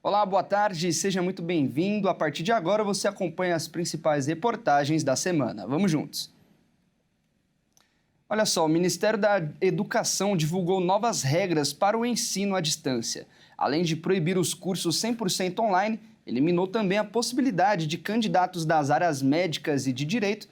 Olá, boa tarde, seja muito bem-vindo. A partir de agora você acompanha as principais reportagens da semana. Vamos juntos. Olha só, o Ministério da Educação divulgou novas regras para o ensino à distância. Além de proibir os cursos 100% online, eliminou também a possibilidade de candidatos das áreas médicas e de direito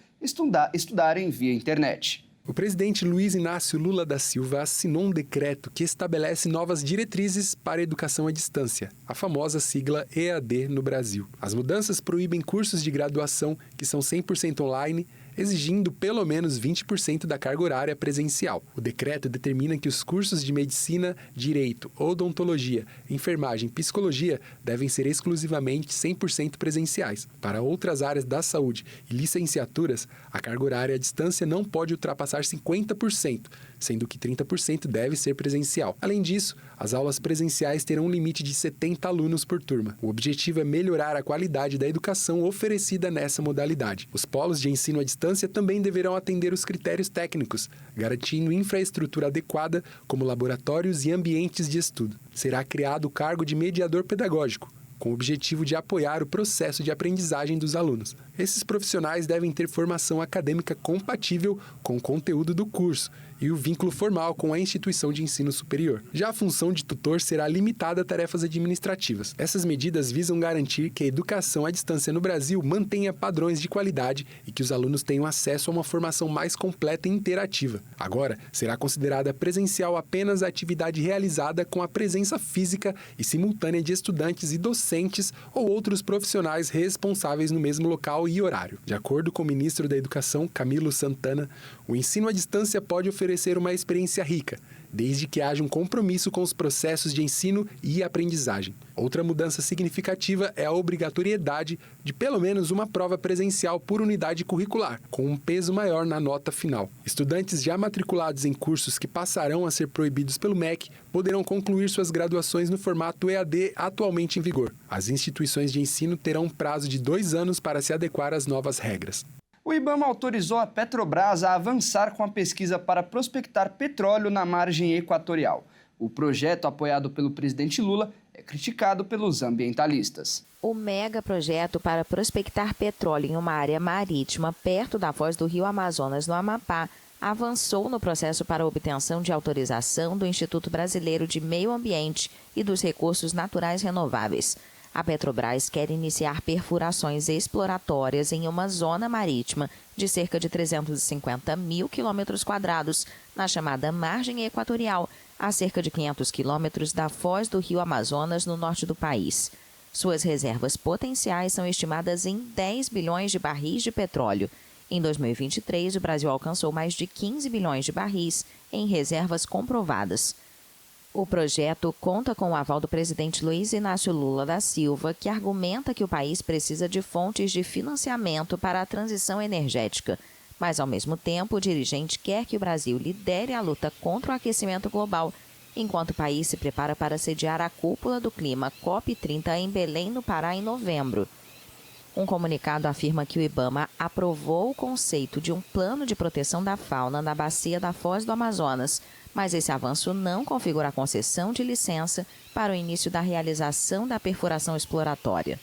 estudarem via internet. O presidente Luiz Inácio Lula da Silva assinou um decreto que estabelece novas diretrizes para a educação à distância, a famosa sigla EAD no Brasil. As mudanças proíbem cursos de graduação que são 100% online, exigindo pelo menos 20% da carga horária presencial. O decreto determina que os cursos de medicina, direito, odontologia, enfermagem e psicologia devem ser exclusivamente 100% presenciais. Para outras áreas da saúde e licenciaturas, a carga horária à distância não pode ultrapassar 50%, sendo que 30% deve ser presencial. Além disso, as aulas presenciais terão um limite de 70 alunos por turma. O objetivo é melhorar a qualidade da educação oferecida nessa modalidade. Os polos de ensino à distância também deverão atender os critérios técnicos, garantindo infraestrutura adequada, como laboratórios e ambientes de estudo. Será criado o cargo de mediador pedagógico, com o objetivo de apoiar o processo de aprendizagem dos alunos. Esses profissionais devem ter formação acadêmica compatível com o conteúdo do curso e o vínculo formal com a instituição de ensino superior. Já a função de tutor será limitada a tarefas administrativas. Essas medidas visam garantir que a educação à distância no Brasil mantenha padrões de qualidade e que os alunos tenham acesso a uma formação mais completa e interativa. Agora, será considerada presencial apenas a atividade realizada com a presença física e simultânea de estudantes e docentes ou outros profissionais responsáveis no mesmo local e horário. De acordo com o ministro da Educação, Camilo Santana, o ensino à distância pode oferecer uma experiência rica, desde que haja um compromisso com os processos de ensino e aprendizagem. Outra mudança significativa é a obrigatoriedade de pelo menos uma prova presencial por unidade curricular, com um peso maior na nota final. Estudantes já matriculados em cursos que passarão a ser proibidos pelo MEC poderão concluir suas graduações no formato EAD atualmente em vigor. As instituições de ensino terão um prazo de 2 anos para se adequar às novas regras. O IBAMA autorizou a Petrobras a avançar com a pesquisa para prospectar petróleo na margem equatorial. O projeto, apoiado pelo presidente Lula, é criticado pelos ambientalistas. O megaprojeto para prospectar petróleo em uma área marítima perto da foz do rio Amazonas, no Amapá, avançou no processo para a obtenção de autorização do Instituto Brasileiro de Meio Ambiente e dos Recursos Naturais Renováveis. A Petrobras quer iniciar perfurações exploratórias em uma zona marítima de cerca de 350 mil quilômetros quadrados, na chamada margem equatorial, a cerca de 500 quilômetros da foz do rio Amazonas, no norte do país. Suas reservas potenciais são estimadas em 10 bilhões de barris de petróleo. Em 2023, o Brasil alcançou mais de 15 bilhões de barris em reservas comprovadas. O projeto conta com o aval do presidente Luiz Inácio Lula da Silva, que argumenta que o país precisa de fontes de financiamento para a transição energética. Mas, ao mesmo tempo, o dirigente quer que o Brasil lidere a luta contra o aquecimento global, enquanto o país se prepara para sediar a Cúpula do Clima COP30 em Belém, no Pará, em novembro. Um comunicado afirma que o IBAMA aprovou o conceito de um plano de proteção da fauna na bacia da Foz do Amazonas, mas esse avanço não configura a concessão de licença para o início da realização da perfuração exploratória.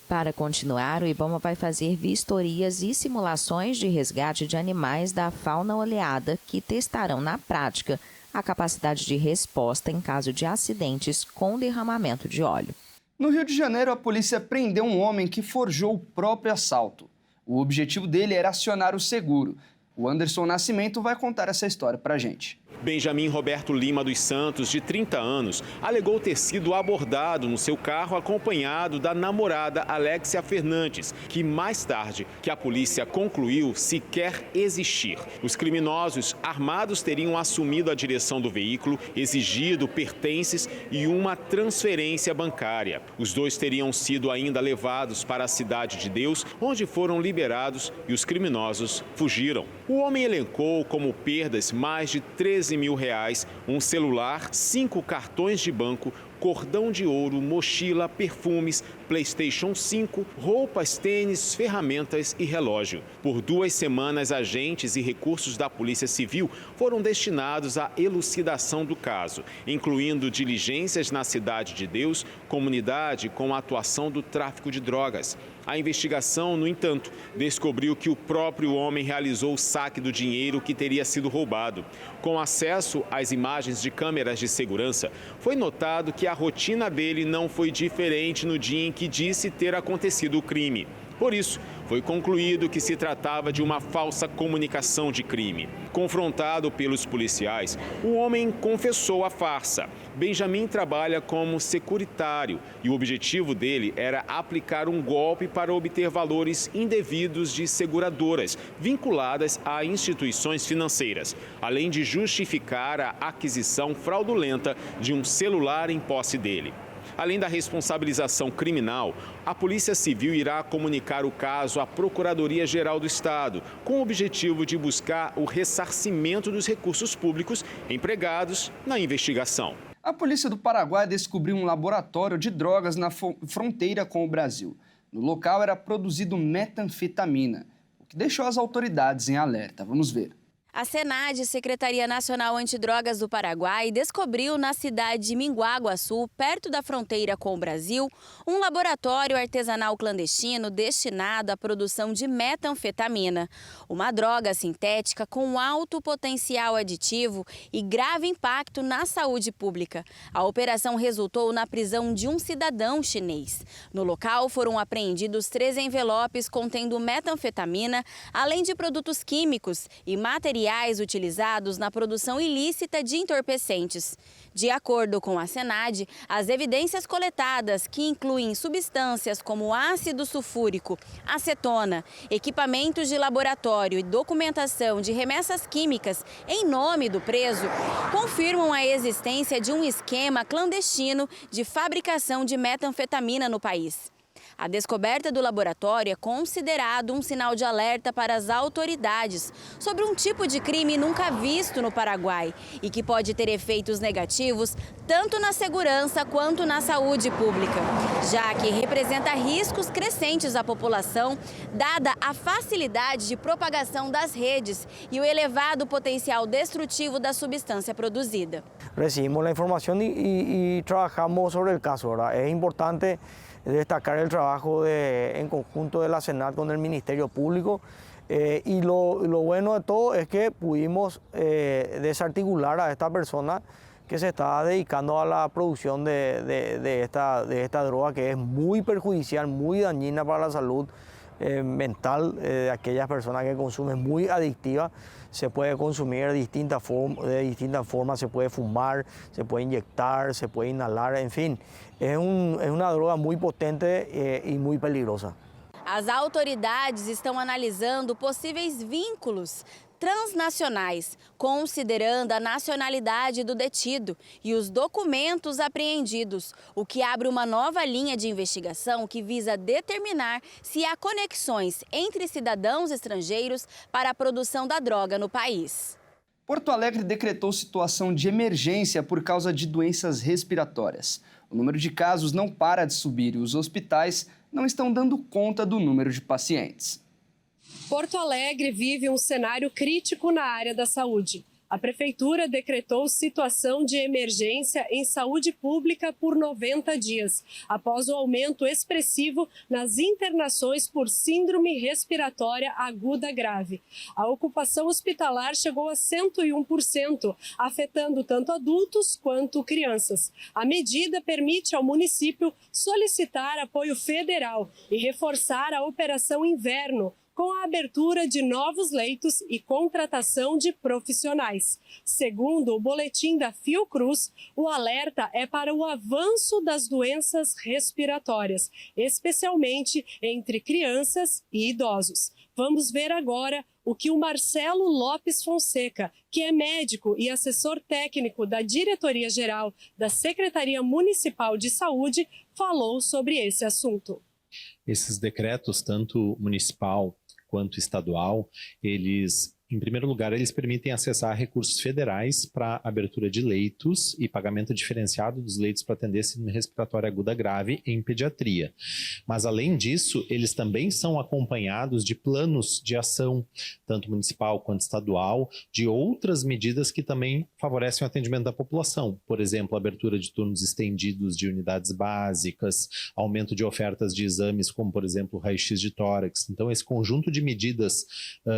Para continuar, o IBAMA vai fazer vistorias e simulações de resgate de animais da fauna oleada que testarão na prática a capacidade de resposta em caso de acidentes com derramamento de óleo. No Rio de Janeiro, a polícia prendeu um homem que forjou o próprio assalto. O objetivo dele era acionar o seguro. O Anderson Nascimento vai contar essa história pra gente. Benjamin Roberto Lima dos Santos, de 30 anos, alegou ter sido abordado no seu carro acompanhado da namorada Alexia Fernandes, que mais tarde, que a polícia concluiu, sequer existir. Os criminosos armados teriam assumido a direção do veículo, exigido pertences e uma transferência bancária. Os dois teriam sido ainda levados para a Cidade de Deus, onde foram liberados e os criminosos fugiram. O homem elencou como perdas mais de 13 mil reais, um celular, 5 cartões de banco, cordão de ouro, mochila, perfumes, PlayStation 5, roupas, tênis, ferramentas e relógio. Por 2 semanas, agentes e recursos da Polícia Civil foram destinados à elucidação do caso, incluindo diligências na Cidade de Deus, comunidade com a atuação do tráfico de drogas. A investigação, no entanto, descobriu que o próprio homem realizou o saque do dinheiro que teria sido roubado. Com acesso às imagens de câmeras de segurança, foi notado que a rotina dele não foi diferente no dia em que disse ter acontecido o crime. Por isso, foi concluído que se tratava de uma falsa comunicação de crime. Confrontado pelos policiais, o homem confessou a farsa. Benjamin trabalha como securitário e o objetivo dele era aplicar um golpe para obter valores indevidos de seguradoras vinculadas a instituições financeiras, além de justificar a aquisição fraudulenta de um celular em posse dele. Além da responsabilização criminal, a Polícia Civil irá comunicar o caso à Procuradoria-Geral do Estado, com o objetivo de buscar o ressarcimento dos recursos públicos empregados na investigação. A polícia do Paraguai descobriu um laboratório de drogas na fronteira com o Brasil. No local era produzido metanfetamina, o que deixou as autoridades em alerta. Vamos ver. A SENAD, Secretaria Nacional Antidrogas do Paraguai, descobriu na cidade de Minguaguaçu, perto da fronteira com o Brasil, um laboratório artesanal clandestino destinado à produção de metanfetamina, uma droga sintética com alto potencial aditivo e grave impacto na saúde pública. A operação resultou na prisão de um cidadão chinês. No local foram apreendidos 3 envelopes contendo metanfetamina, além de produtos químicos e materiais utilizados na produção ilícita de entorpecentes. De acordo com a SENAD, as evidências coletadas, que incluem substâncias como ácido sulfúrico, acetona, equipamentos de laboratório e documentação de remessas químicas em nome do preso, confirmam a existência de um esquema clandestino de fabricação de metanfetamina no país. A descoberta do laboratório é considerado um sinal de alerta para as autoridades sobre um tipo de crime nunca visto no Paraguai e que pode ter efeitos negativos tanto na segurança quanto na saúde pública, já que representa riscos crescentes à população, dada a facilidade de propagação das redes e o elevado potencial destrutivo da substância produzida. Recibimos a informação e trabalhamos sobre o caso. É importante destacar el trabajo en conjunto de la SENAD con el Ministerio Público y lo bueno de todo es que pudimos desarticular a esta persona que se está dedicando a la producción de esta droga que es muy perjudicial, muy dañina para la salud mental de aquellas personas que consumen, muy adictiva. Se puede consumir de distintas formas, se puede fumar, se puede inyectar, se puede inhalar, en fin. Es una droga muy potente y muy peligrosa. As autoridades estão analisando possíveis vínculos transnacionais, considerando a nacionalidade do detido e os documentos apreendidos, o que abre uma nova linha de investigação que visa determinar se há conexões entre cidadãos estrangeiros para a produção da droga no país. Porto Alegre decretou situação de emergência por causa de doenças respiratórias. O número de casos não para de subir e os hospitais não estão dando conta do número de pacientes. Porto Alegre vive um cenário crítico na área da saúde. A Prefeitura decretou situação de emergência em saúde pública por 90 dias, após o aumento expressivo nas internações por síndrome respiratória aguda grave. A ocupação hospitalar chegou a 101%, afetando tanto adultos quanto crianças. A medida permite ao município solicitar apoio federal e reforçar a Operação Inverno, com a abertura de novos leitos e contratação de profissionais. Segundo o boletim da Fiocruz, o alerta é para o avanço das doenças respiratórias, especialmente entre crianças e idosos. Vamos ver agora o que o Marcelo Lopes Fonseca, que é médico e assessor técnico da Diretoria-Geral da Secretaria Municipal de Saúde, falou sobre esse assunto. Esses decretos, tanto municipal quanto estadual, eles Em primeiro lugar, eles permitem acessar recursos federais para abertura de leitos e pagamento diferenciado dos leitos para atender síndrome respiratória aguda grave em pediatria. Mas, além disso, eles também são acompanhados de planos de ação, tanto municipal quanto estadual, de outras medidas que também favorecem o atendimento da população. Por exemplo, abertura de turnos estendidos de unidades básicas, aumento de ofertas de exames, como, por exemplo, raio-x de tórax. Então, esse conjunto de medidas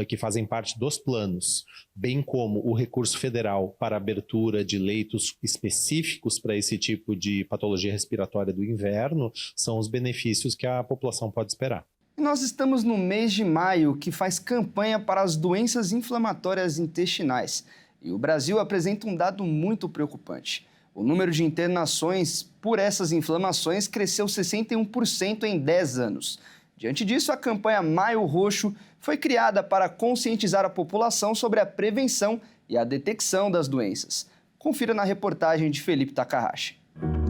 que fazem parte dos planos, bem como o recurso federal para abertura de leitos específicos para esse tipo de patologia respiratória do inverno, são os benefícios que a população pode esperar. Nós estamos no mês de maio, que faz campanha para as doenças inflamatórias intestinais. E o Brasil apresenta um dado muito preocupante. O número de internações por essas inflamações cresceu 61% em 10 anos. Diante disso, a campanha Maio Roxo foi criada para conscientizar a população sobre a prevenção e a detecção das doenças. Confira na reportagem de Felipe Takahashi.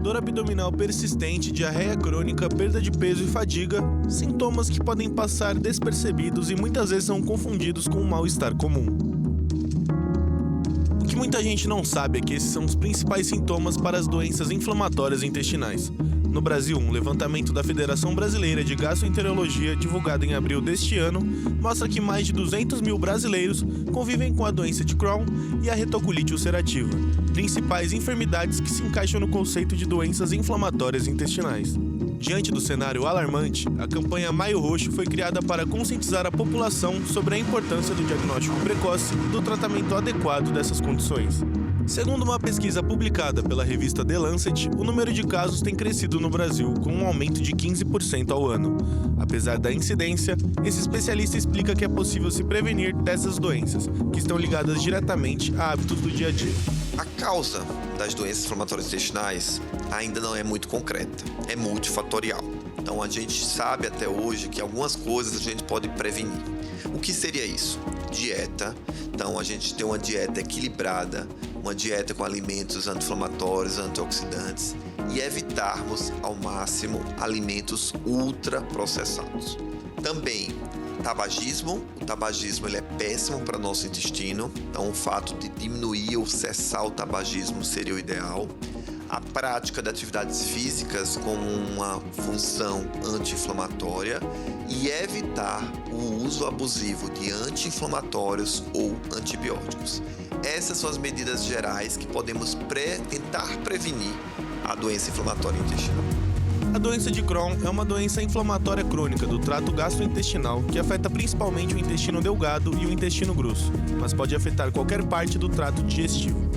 Dor abdominal persistente, diarreia crônica, perda de peso e fadiga, sintomas que podem passar despercebidos e muitas vezes são confundidos com um mal-estar comum. O que muita gente não sabe é que esses são os principais sintomas para as doenças inflamatórias intestinais. No Brasil, um levantamento da Federação Brasileira de Gastroenterologia, divulgado em abril deste ano, mostra que mais de 200 mil brasileiros convivem com a doença de Crohn e a retocolite ulcerativa, principais enfermidades que se encaixam no conceito de doenças inflamatórias intestinais. Diante do cenário alarmante, a campanha Maio Roxo foi criada para conscientizar a população sobre a importância do diagnóstico precoce e do tratamento adequado dessas condições. Segundo uma pesquisa publicada pela revista The Lancet, o número de casos tem crescido no Brasil, com um aumento de 15% ao ano. Apesar da incidência, esse especialista explica que é possível se prevenir dessas doenças, que estão ligadas diretamente a hábitos do dia a dia. A causa das doenças inflamatórias intestinais ainda não é muito concreta, é multifatorial. Então a gente sabe até hoje que algumas coisas a gente pode prevenir. O que seria isso? Dieta. Então a gente tem uma dieta equilibrada, uma dieta com alimentos anti-inflamatórios, antioxidantes e evitarmos ao máximo alimentos ultraprocessados. Também tabagismo. O tabagismo ele é péssimo para o nosso intestino, então o fato de diminuir ou cessar o tabagismo seria o ideal. A prática de atividades físicas como uma função anti-inflamatória e evitar o uso abusivo de anti-inflamatórios ou antibióticos. Essas são as medidas gerais que podemos tentar prevenir a doença inflamatória intestinal. A doença de Crohn é uma doença inflamatória crônica do trato gastrointestinal que afeta principalmente o intestino delgado e o intestino grosso, mas pode afetar qualquer parte do trato digestivo.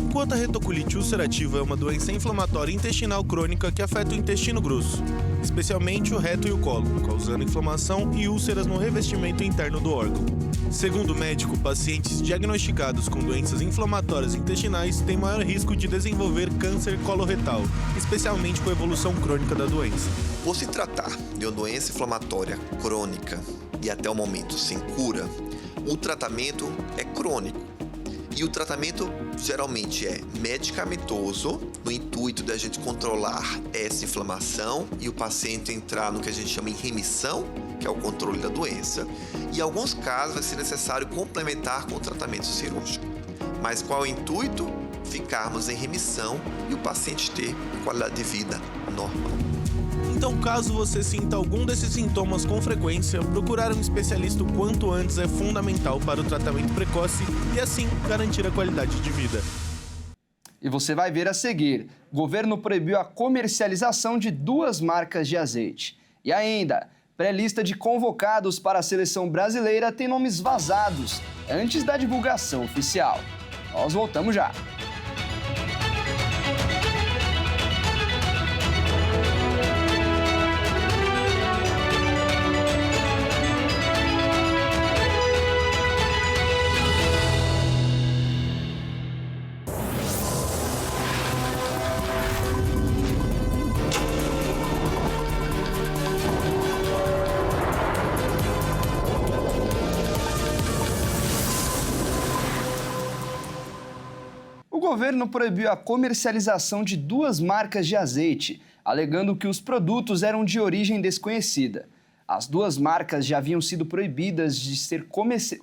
Enquanto a retocolite ulcerativa é uma doença inflamatória intestinal crônica que afeta o intestino grosso, especialmente o reto e o colo, causando inflamação e úlceras no revestimento interno do órgão. Segundo o médico, pacientes diagnosticados com doenças inflamatórias intestinais têm maior risco de desenvolver câncer coloretal, especialmente com a evolução crônica da doença. Por se tratar de uma doença inflamatória crônica e até o momento sem cura, o tratamento é crônico. E o tratamento geralmente é medicamentoso, no intuito da gente controlar essa inflamação e o paciente entrar no que a gente chama em remissão, que é o controle da doença. E em alguns casos vai ser necessário complementar com o tratamento cirúrgico. Mas qual é o intuito? Ficarmos em remissão e o paciente ter qualidade de vida normal. Então, caso você sinta algum desses sintomas com frequência, procurar um especialista o quanto antes é fundamental para o tratamento precoce e, assim, garantir a qualidade de vida. E você vai ver a seguir. O governo proibiu a comercialização de 2 marcas de azeite. E ainda, pré-lista de convocados para a seleção brasileira tem nomes vazados antes da divulgação oficial. Nós voltamos já. O governo proibiu a comercialização de 2 marcas de azeite, alegando que os produtos eram de origem desconhecida. As 2 marcas já haviam sido proibidas de ser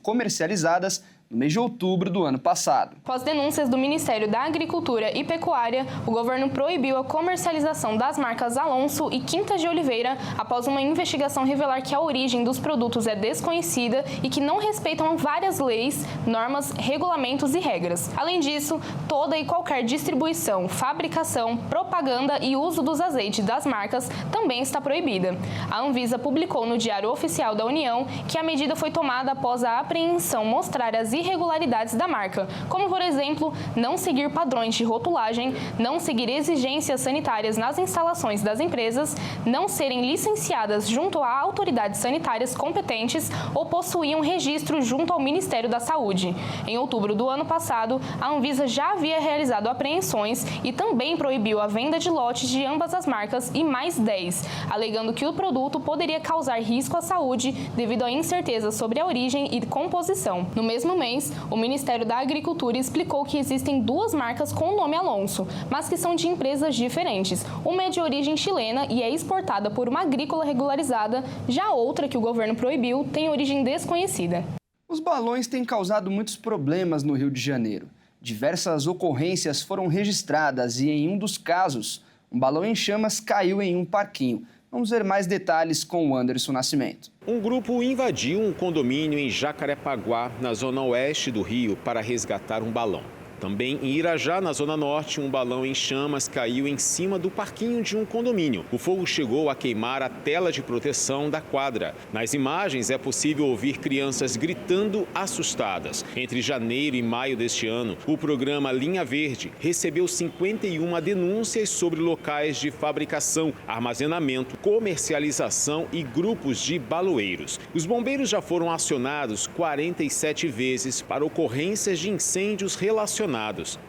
comercializadas no mês de outubro do ano passado. Após denúncias do Ministério da Agricultura e Pecuária, o governo proibiu a comercialização das marcas Alonso e Quintas de Oliveira após uma investigação revelar que a origem dos produtos é desconhecida e que não respeitam várias leis, normas, regulamentos e regras. Além disso, toda e qualquer distribuição, fabricação, propaganda e uso dos azeites das marcas também está proibida. A Anvisa publicou no Diário Oficial da União que a medida foi tomada após a apreensão mostrar as irregularidades da marca, como, por exemplo, não seguir padrões de rotulagem, não seguir exigências sanitárias nas instalações das empresas, não serem licenciadas junto a autoridades sanitárias competentes ou possuir um registro junto ao Ministério da Saúde. Em outubro do ano passado, a Anvisa já havia realizado apreensões e também proibiu a venda de lotes de ambas as marcas e mais 10, alegando que o produto poderia causar risco à saúde devido à incerteza sobre a origem e composição. No mesmo mês, o Ministério da Agricultura explicou que existem duas marcas com o nome Alonso, mas que são de empresas diferentes. Uma é de origem chilena e é exportada por uma agrícola regularizada, já a outra, que o governo proibiu, tem origem desconhecida. Os balões têm causado muitos problemas no Rio de Janeiro. Diversas ocorrências foram registradas e, em um dos casos, um balão em chamas caiu em um parquinho. Vamos ver mais detalhes com o Anderson Nascimento. Um grupo invadiu um condomínio em Jacarepaguá, na zona oeste do Rio, para resgatar um balão. Também em Irajá, na zona norte, um balão em chamas caiu em cima do parquinho de um condomínio. O fogo chegou a queimar a tela de proteção da quadra. Nas imagens é possível ouvir crianças gritando assustadas. Entre janeiro e maio deste ano, o programa Linha Verde recebeu 51 denúncias sobre locais de fabricação, armazenamento, comercialização e grupos de baloeiros. Os bombeiros já foram acionados 47 vezes para ocorrências de incêndios relacionados.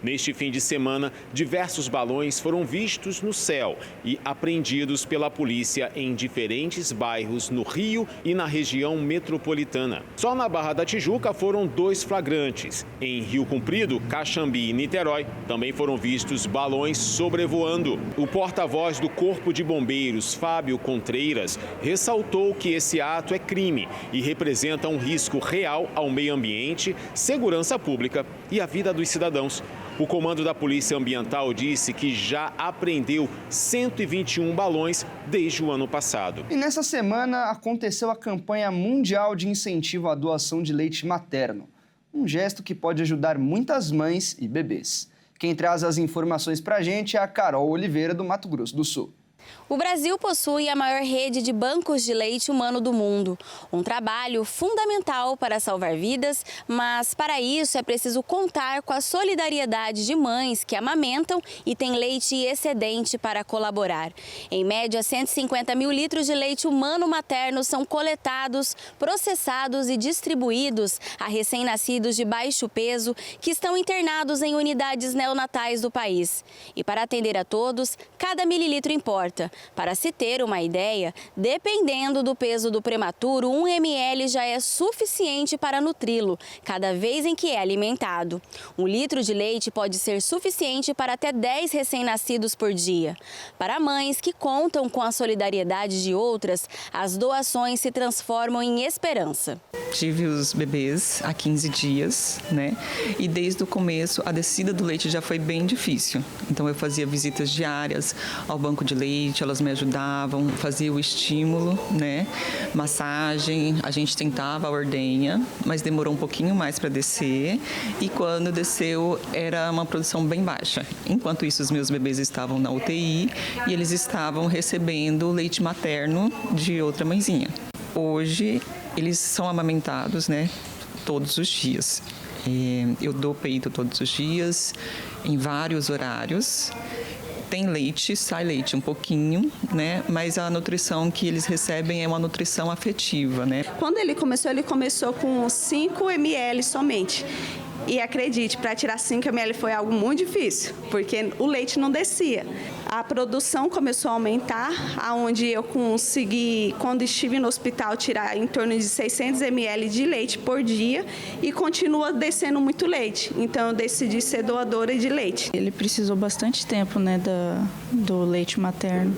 Neste fim de semana, diversos balões foram vistos no céu e apreendidos pela polícia em diferentes bairros no Rio e na região metropolitana. Só na Barra da Tijuca foram 2 flagrantes. Em Rio Comprido, Caxambi e Niterói também foram vistos balões sobrevoando. O porta-voz do Corpo de Bombeiros, Fábio Contreiras, ressaltou que esse ato é crime e representa um risco real ao meio ambiente, segurança pública e à vida dos cidadãos. O comando da Polícia Ambiental disse que já apreendeu 121 balões desde o ano passado. E nessa semana aconteceu a campanha mundial de incentivo à doação de leite materno. Um gesto que pode ajudar muitas mães e bebês. Quem traz as informações pra gente é a Carol Oliveira, do Mato Grosso do Sul. O Brasil possui a maior rede de bancos de leite humano do mundo. Um trabalho fundamental para salvar vidas, mas para isso é preciso contar com a solidariedade de mães que amamentam e têm leite excedente para colaborar. Em média, 150 mil litros de leite humano materno são coletados, processados e distribuídos a recém-nascidos de baixo peso que estão internados em unidades neonatais do país. E para atender a todos, cada mililitro importa. Para se ter uma ideia, dependendo do peso do prematuro, 1 ml já é suficiente para nutri-lo, cada vez em que é alimentado. 1 litro de leite pode ser suficiente para até 10 recém-nascidos por dia. Para mães que contam com a solidariedade de outras, as doações se transformam em esperança. Tive os bebês há 15 dias, né? E desde o começo a descida do leite já foi bem difícil. Então eu fazia visitas diárias ao banco de leite, elas me ajudavam, fazia o estímulo, né? Massagem, a gente tentava a ordenha, mas demorou um pouquinho mais para descer. E quando desceu era uma produção bem baixa. Enquanto isso os meus bebês estavam na UTI e eles estavam recebendo leite materno de outra mãezinha. Hoje eles são amamentados, né, todos os dias. Eu dou peito todos os dias, em vários horários. Tem leite, sai leite um pouquinho, né? Mas a nutrição que eles recebem é uma nutrição afetiva, né? Quando ele começou com 5 ml somente. E acredite, para tirar 5 ml foi algo muito difícil, porque o leite não descia. A produção começou a aumentar, aonde eu consegui, quando estive no hospital, tirar em torno de 600 ml de leite por dia e continua descendo muito leite. Então, eu decidi ser doadora de leite. Ele precisou bastante tempo, né, do leite materno.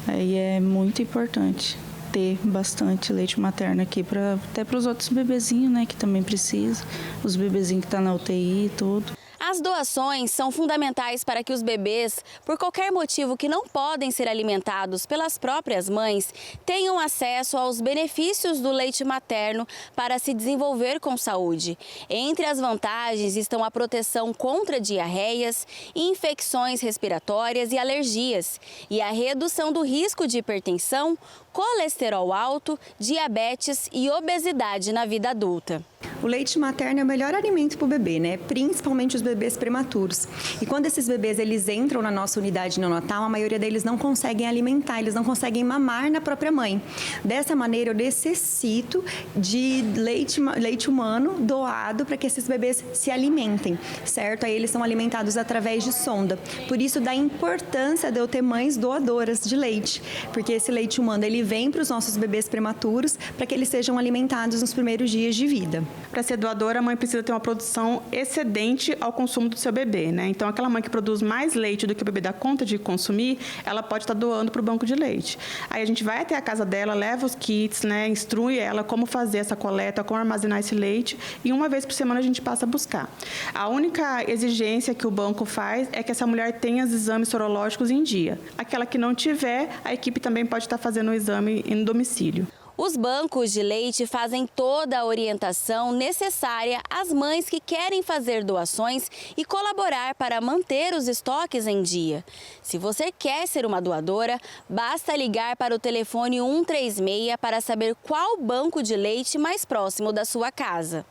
Aí é muito importante. ter bastante leite materno aqui, até para os outros bebezinhos, né, que também precisam, os bebezinhos que estão na UTI e tudo. As doações são fundamentais para que os bebês, por qualquer motivo que não podem ser alimentados pelas próprias mães, tenham acesso aos benefícios do leite materno para se desenvolver com saúde. Entre as vantagens estão a proteção contra diarreias, infecções respiratórias e alergias, e a redução do risco de hipertensão, colesterol alto, diabetes e obesidade na vida adulta. O leite materno é o melhor alimento para o bebê, né? Principalmente os bebês prematuros. E quando esses bebês eles entram na nossa unidade neonatal, a maioria deles não conseguem alimentar, eles não conseguem mamar na própria mãe. Dessa maneira, eu necessito de leite humano doado para que esses bebês se alimentem, certo? Aí eles são alimentados através de sonda. Por isso, da importância de eu ter mães doadoras de leite, porque esse leite humano ele vem para os nossos bebês prematuros para que eles sejam alimentados nos primeiros dias de vida. Para ser doadora, a mãe precisa ter uma produção excedente ao consumo do seu bebê, né? Então, aquela mãe que produz mais leite do que o bebê dá conta de consumir, ela pode estar doando para o banco de leite. Aí a gente vai até a casa dela, leva os kits, né? Instrui ela como fazer essa coleta, como armazenar esse leite e uma vez por semana a gente passa a buscar. A única exigência que o banco faz é que essa mulher tenha os exames sorológicos em dia. Aquela que não tiver, a equipe também pode estar fazendo o exame no domicílio. Os bancos de leite fazem toda a orientação necessária às mães que querem fazer doações e colaborar para manter os estoques em dia. Se você quer ser uma doadora, basta ligar para o telefone 136 para saber qual banco de leite mais próximo da sua casa.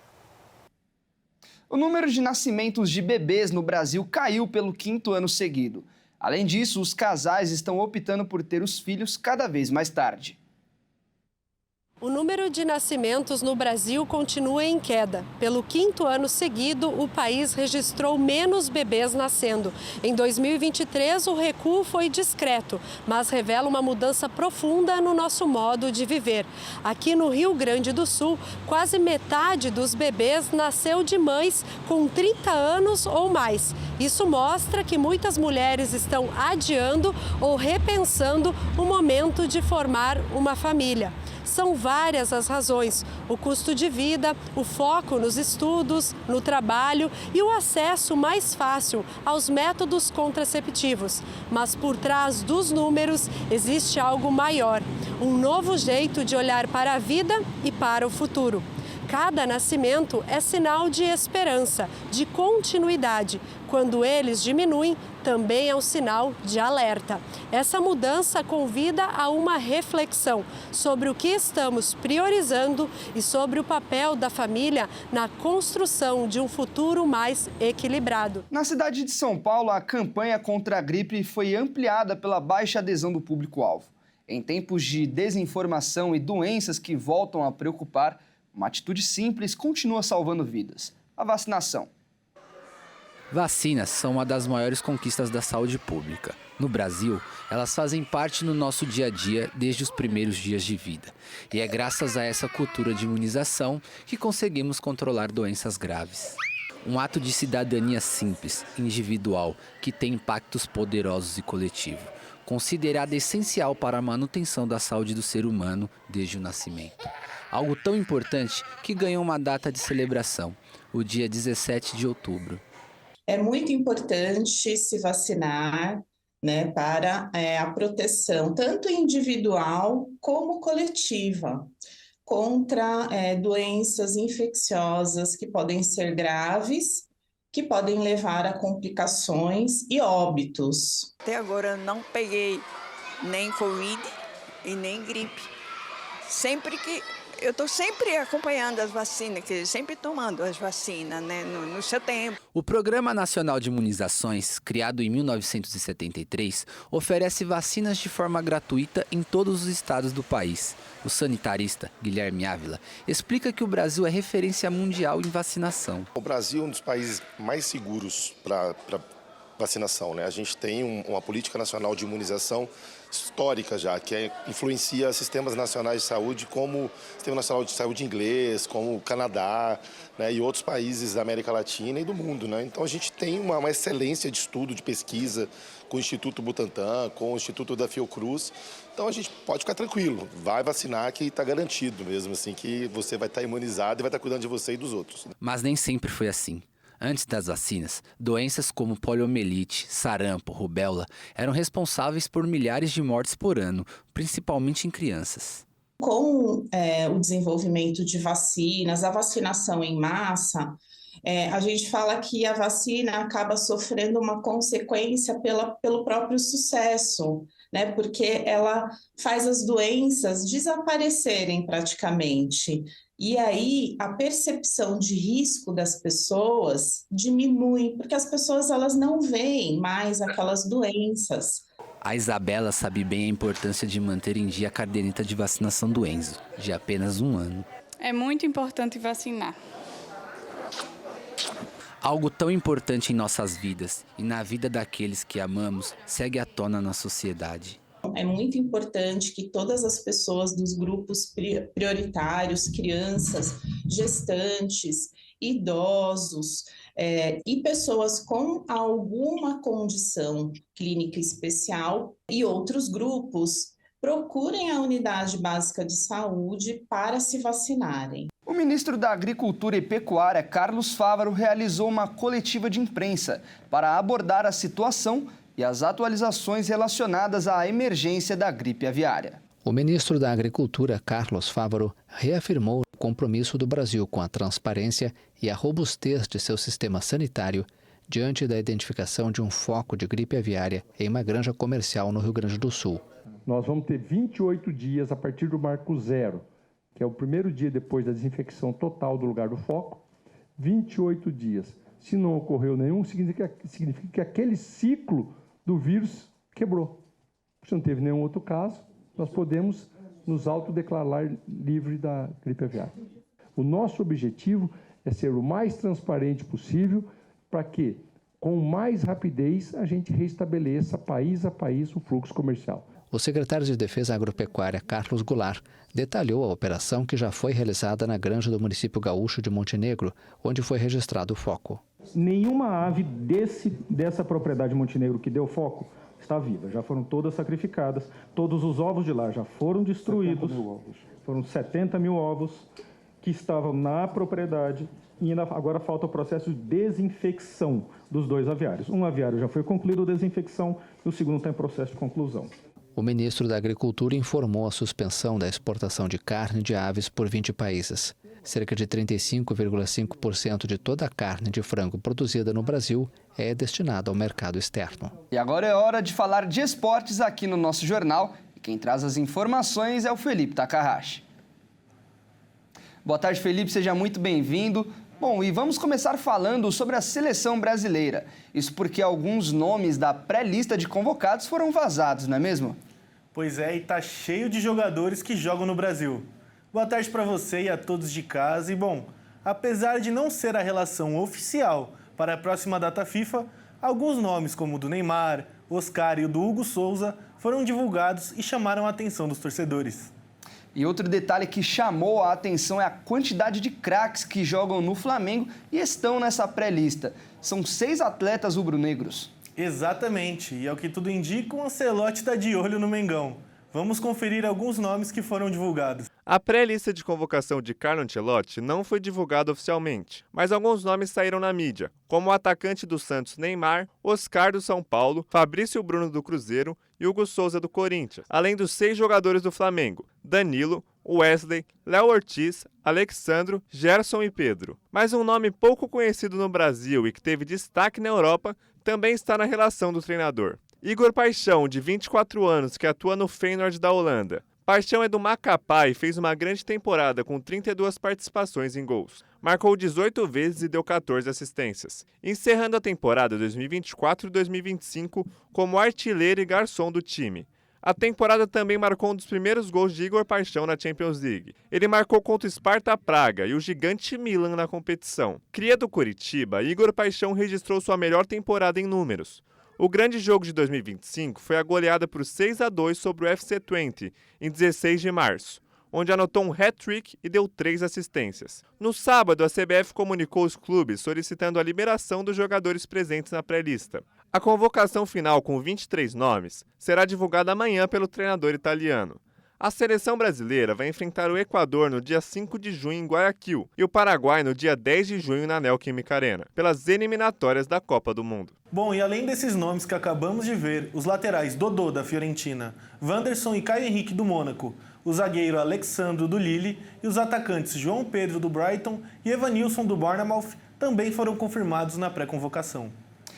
O número de nascimentos de bebês no Brasil caiu pelo 5º ano seguido. Além disso, os casais estão optando por ter os filhos cada vez mais tarde. O número de nascimentos no Brasil continua em queda. Pelo 5º ano seguido, o país registrou menos bebês nascendo. Em 2023, o recuo foi discreto, mas revela uma mudança profunda no nosso modo de viver. Aqui no Rio Grande do Sul, quase metade dos bebês nasceu de mães com 30 anos ou mais. Isso mostra que muitas mulheres estão adiando ou repensando o momento de formar uma família. São várias as razões: o custo de vida, o foco nos estudos, no trabalho e o acesso mais fácil aos métodos contraceptivos. Mas por trás dos números existe algo maior, um novo jeito de olhar para a vida e para o futuro. Cada nascimento é sinal de esperança, de continuidade. Quando eles diminuem, também é um sinal de alerta. Essa mudança convida a uma reflexão sobre o que estamos priorizando e sobre o papel da família na construção de um futuro mais equilibrado. Na cidade de São Paulo, a campanha contra a gripe foi ampliada pela baixa adesão do público-alvo. Em tempos de desinformação e doenças que voltam a preocupar, uma atitude simples continua salvando vidas: a vacinação. Vacinas são uma das maiores conquistas da saúde pública. No Brasil, elas fazem parte no nosso dia a dia desde os primeiros dias de vida. E é graças a essa cultura de imunização que conseguimos controlar doenças graves. Um ato de cidadania simples, individual, que tem impactos poderosos e coletivos, considerado essencial para a manutenção da saúde do ser humano desde o nascimento. Algo tão importante que ganhou uma data de celebração, o dia 17 de outubro. É muito importante se vacinar, né, para a proteção tanto individual como coletiva contra doenças infecciosas que podem ser graves, que podem levar a complicações e óbitos. Até agora eu não peguei nem Covid e nem gripe. Eu estou sempre acompanhando as vacinas, sempre tomando as vacinas, né, no seu tempo. O Programa Nacional de Imunizações, criado em 1973, oferece vacinas de forma gratuita em todos os estados do país. O sanitarista Guilherme Ávila explica que o Brasil é referência mundial em vacinação. O Brasil é um dos países mais seguros para vacinação, né? A gente tem uma política nacional de imunização histórica já, que influencia sistemas nacionais de saúde, como o Sistema Nacional de Saúde inglês, como o Canadá, né, e outros países da América Latina e do mundo, né? Então a gente tem uma excelência de estudo, de pesquisa com o Instituto Butantan, com o Instituto da Fiocruz. Então a gente pode ficar tranquilo, vai vacinar que está garantido mesmo, assim, que você vai estar imunizado e vai estar cuidando de você e dos outros. Mas nem sempre foi assim. Antes das vacinas, doenças como poliomielite, sarampo, rubéola eram responsáveis por milhares de mortes por ano, principalmente em crianças. Com o desenvolvimento de vacinas, a vacinação em massa, a gente fala que a vacina acaba sofrendo uma consequência pelo próprio sucesso, né? Porque ela faz as doenças desaparecerem praticamente. E aí a percepção de risco das pessoas diminui, porque as pessoas elas não veem mais aquelas doenças. A Isabela sabe bem a importância de manter em dia a caderneta de vacinação do Enzo, de apenas 1 ano. É muito importante vacinar. Algo tão importante em nossas vidas e na vida daqueles que amamos segue à tona na sociedade. É muito importante que todas as pessoas dos grupos prioritários, crianças, gestantes, idosos e pessoas com alguma condição clínica especial e outros grupos procurem a unidade básica de saúde para se vacinarem. O ministro da Agricultura e Pecuária, Carlos Fávaro, realizou uma coletiva de imprensa para abordar a situação e as atualizações relacionadas à emergência da gripe aviária. O ministro da Agricultura, Carlos Fávaro, reafirmou o compromisso do Brasil com a transparência e a robustez de seu sistema sanitário diante da identificação de um foco de gripe aviária em uma granja comercial no Rio Grande do Sul. Nós vamos ter 28 dias a partir do marco zero, que é o primeiro dia depois da desinfecção total do lugar do foco, 28 dias. Se não ocorreu nenhum, significa que aquele ciclo do vírus quebrou. Se não teve nenhum outro caso, nós podemos nos autodeclarar livre da gripe aviária. O nosso objetivo é ser o mais transparente possível para que, com mais rapidez, a gente restabeleça país a país o fluxo comercial. O secretário de Defesa Agropecuária, Carlos Goulart, detalhou a operação que já foi realizada na granja do município gaúcho de Montenegro, onde foi registrado o foco. Nenhuma ave dessa propriedade Montenegro que deu foco está viva. Já foram todas sacrificadas. Todos os ovos de lá já foram destruídos. Foram 70 mil ovos que estavam na propriedade e agora falta o processo de desinfecção dos 2 aviários. Um aviário já foi concluído a desinfecção e o segundo está em processo de conclusão. O ministro da Agricultura informou a suspensão da exportação de carne de aves por 20 países. Cerca de 35,5% de toda a carne de frango produzida no Brasil é destinada ao mercado externo. E agora é hora de falar de esportes aqui no nosso jornal. E quem traz as informações é o Felipe Takahashi. Boa tarde, Felipe. Seja muito bem-vindo. Bom, e vamos começar falando sobre a seleção brasileira. Isso porque alguns nomes da pré-lista de convocados foram vazados, não é mesmo? Pois é, e tá cheio de jogadores que jogam no Brasil. Boa tarde para você e a todos de casa. E bom, apesar de não ser a relação oficial para a próxima data FIFA, alguns nomes como o do Neymar, Oscar e o do Hugo Souza foram divulgados e chamaram a atenção dos torcedores. E outro detalhe que chamou a atenção é a quantidade de craques que jogam no Flamengo e estão nessa pré-lista. São 6 atletas rubro-negros. Exatamente, e ao que tudo indica, o Ancelotti está de olho no Mengão. Vamos conferir alguns nomes que foram divulgados. A pré-lista de convocação de Carlo Ancelotti não foi divulgada oficialmente, mas alguns nomes saíram na mídia, como o atacante do Santos Neymar, Oscar do São Paulo, Fabrício Bruno do Cruzeiro e Hugo Souza do Corinthians, além dos 6 jogadores do Flamengo, Danilo, Wesley, Léo Ortiz, Alexandro, Gerson e Pedro. Mas um nome pouco conhecido no Brasil e que teve destaque na Europa também está na relação do treinador. Igor Paixão, de 24 anos, que atua no Feyenoord da Holanda. Paixão é do Macapá e fez uma grande temporada com 32 participações em gols. Marcou 18 vezes e deu 14 assistências, encerrando a temporada 2024 e 2025 como artilheiro e garçom do time. A temporada também marcou um dos primeiros gols de Igor Paixão na Champions League. Ele marcou contra o Sparta Praga e o gigante Milan na competição. Cria do Coritiba, Igor Paixão registrou sua melhor temporada em números. O grande jogo de 2025 foi a goleada por 6-2 sobre o FC Twente, em 16 de março, onde anotou um hat-trick e deu 3 assistências. No sábado, a CBF comunicou os clubes solicitando a liberação dos jogadores presentes na pré-lista. A convocação final, com 23 nomes, será divulgada amanhã pelo treinador italiano. A seleção brasileira vai enfrentar o Equador no dia 5 de junho em Guayaquil e o Paraguai no dia 10 de junho na Neoquímica Arena, pelas eliminatórias da Copa do Mundo. Bom, e além desses nomes que acabamos de ver, os laterais Dodô, da Fiorentina, Wanderson e Caio Henrique, do Mônaco, o zagueiro Alexandro, do Lille, e os atacantes João Pedro, do Brighton, e Evanilson, do Bournemouth, também foram confirmados na pré-convocação.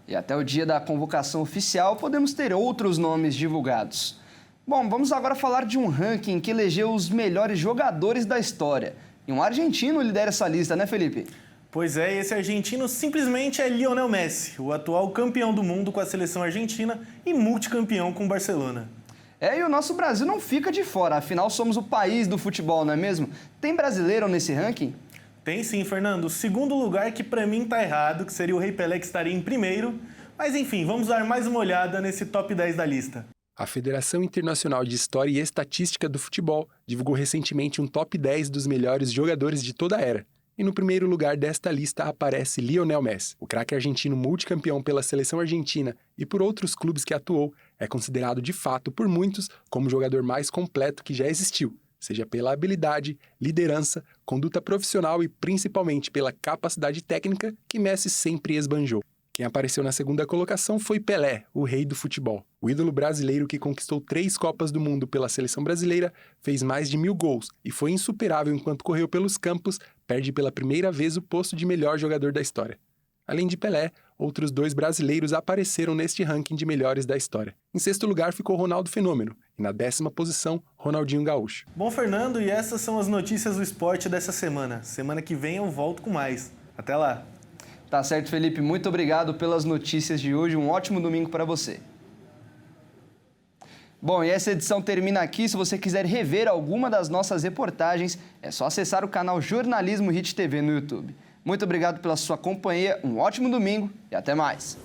E até o dia da convocação oficial podemos ter outros nomes divulgados. Bom, vamos agora falar de um ranking que elegeu os melhores jogadores da história. E um argentino lidera essa lista, né, Felipe? Pois é, esse argentino simplesmente é Lionel Messi, o atual campeão do mundo com a seleção argentina e multicampeão com o Barcelona. E o nosso Brasil não fica de fora, afinal somos o país do futebol, não é mesmo? Tem brasileiro nesse ranking? Tem sim, Fernando. O segundo lugar que pra mim tá errado, que seria o Rei Pelé, que estaria em primeiro. Mas enfim, vamos dar mais uma olhada nesse top 10 da lista. A Federação Internacional de História e Estatística do Futebol divulgou recentemente um top 10 dos melhores jogadores de toda a era. E no primeiro lugar desta lista aparece Lionel Messi. O craque argentino multicampeão pela seleção argentina e por outros clubes que atuou, é considerado de fato por muitos como o jogador mais completo que já existiu, seja pela habilidade, liderança, conduta profissional e principalmente pela capacidade técnica que Messi sempre esbanjou. Quem apareceu na segunda colocação foi Pelé, o rei do futebol. O ídolo brasileiro que conquistou 3 Copas do Mundo pela seleção brasileira, fez mais de 1000 gols e foi insuperável enquanto correu pelos campos, perde pela primeira vez o posto de melhor jogador da história. Além de Pelé, outros 2 brasileiros apareceram neste ranking de melhores da história. Em sexto lugar ficou Ronaldo Fenômeno e na 10ª posição, Ronaldinho Gaúcho. Bom, Fernando, e essas são as notícias do esporte dessa semana. Semana que vem eu volto com mais. Até lá! Tá certo, Felipe. Muito obrigado pelas notícias de hoje. Um ótimo domingo para você. Bom, e essa edição termina aqui. Se você quiser rever alguma das nossas reportagens, é só acessar o canal Jornalismo Hit TV no YouTube. Muito obrigado pela sua companhia, um ótimo domingo e até mais.